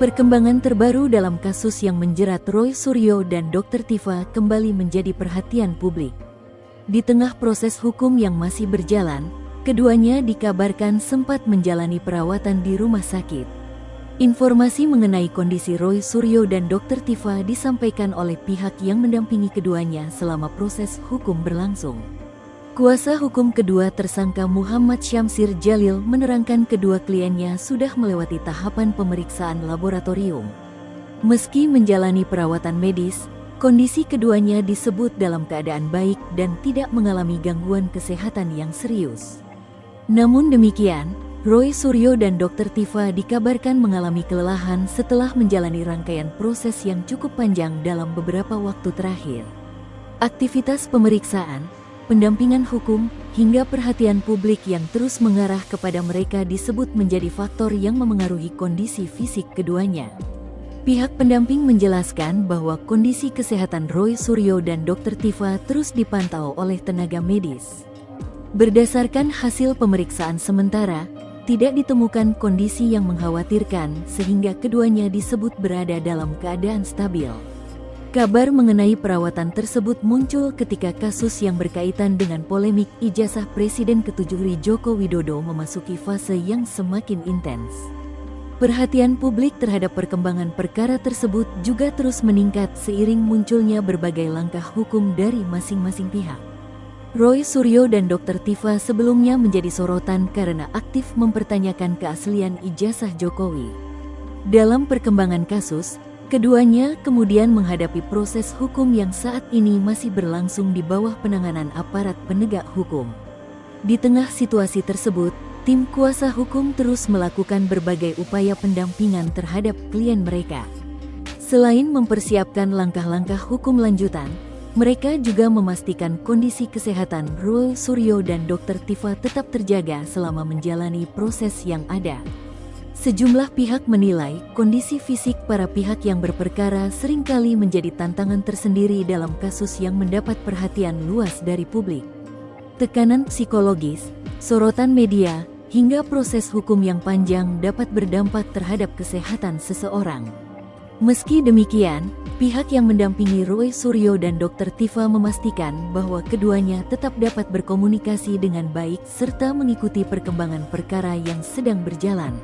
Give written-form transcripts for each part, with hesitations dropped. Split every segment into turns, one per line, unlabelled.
Perkembangan terbaru dalam kasus yang menjerat Roy Suryo dan Dr. Tifa kembali menjadi perhatian publik. Di tengah proses hukum yang masih berjalan, keduanya dikabarkan sempat menjalani perawatan di rumah sakit. Informasi mengenai kondisi Roy Suryo dan Dr. Tifa disampaikan oleh pihak yang mendampingi keduanya selama proses hukum berlangsung. Kuasa hukum kedua tersangka Muhammad Syamsir Jalil menerangkan kedua kliennya sudah melewati tahapan pemeriksaan laboratorium. Meski menjalani perawatan medis, kondisi keduanya disebut dalam keadaan baik dan tidak mengalami gangguan kesehatan yang serius. Namun demikian, Roy Suryo dan Dr. Tifa dikabarkan mengalami kelelahan setelah menjalani rangkaian proses yang cukup panjang dalam beberapa waktu terakhir. Aktivitas pemeriksaan, pendampingan hukum, hingga perhatian publik yang terus mengarah kepada mereka disebut menjadi faktor yang memengaruhi kondisi fisik keduanya. Pihak pendamping menjelaskan bahwa kondisi kesehatan Roy Suryo dan Dr. Tifa terus dipantau oleh tenaga medis. Berdasarkan hasil pemeriksaan sementara, tidak ditemukan kondisi yang mengkhawatirkan sehingga keduanya disebut berada dalam keadaan stabil. Kabar mengenai perawatan tersebut muncul ketika kasus yang berkaitan dengan polemik ijazah Presiden ke-7 Joko Widodo memasuki fase yang semakin intens. Perhatian publik terhadap perkembangan perkara tersebut juga terus meningkat seiring munculnya berbagai langkah hukum dari masing-masing pihak. Roy Suryo dan Dr. Tifa sebelumnya menjadi sorotan karena aktif mempertanyakan keaslian ijazah Jokowi. Dalam perkembangan kasus, keduanya kemudian menghadapi proses hukum yang saat ini masih berlangsung di bawah penanganan aparat penegak hukum. Di tengah situasi tersebut, tim kuasa hukum terus melakukan berbagai upaya pendampingan terhadap klien mereka. Selain mempersiapkan langkah-langkah hukum lanjutan, mereka juga memastikan kondisi kesehatan Roy Suryo dan Dr. Tifa tetap terjaga selama menjalani proses yang ada. Sejumlah pihak menilai kondisi fisik para pihak yang berperkara seringkali menjadi tantangan tersendiri dalam kasus yang mendapat perhatian luas dari publik. Tekanan psikologis, sorotan media, hingga proses hukum yang panjang dapat berdampak terhadap kesehatan seseorang. Meski demikian, pihak yang mendampingi Roy Suryo dan Dr. Tifa memastikan bahwa keduanya tetap dapat berkomunikasi dengan baik serta mengikuti perkembangan perkara yang sedang berjalan.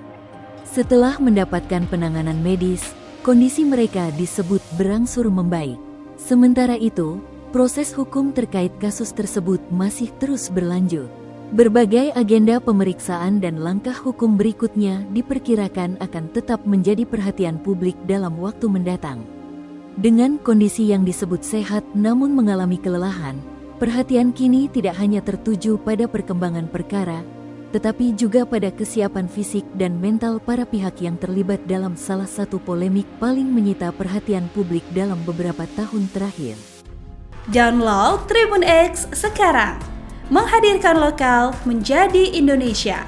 Setelah mendapatkan penanganan medis, kondisi mereka disebut berangsur membaik. Sementara itu, proses hukum terkait kasus tersebut masih terus berlanjut. Berbagai agenda pemeriksaan dan langkah hukum berikutnya diperkirakan akan tetap menjadi perhatian publik dalam waktu mendatang. Dengan kondisi yang disebut sehat namun mengalami kelelahan, perhatian kini tidak hanya tertuju pada perkembangan perkara, tetapi juga pada kesiapan fisik dan mental para pihak yang terlibat dalam salah satu polemik paling menyita perhatian publik dalam beberapa tahun terakhir.
Download Tribun X sekarang, menghadirkan lokal menjadi Indonesia.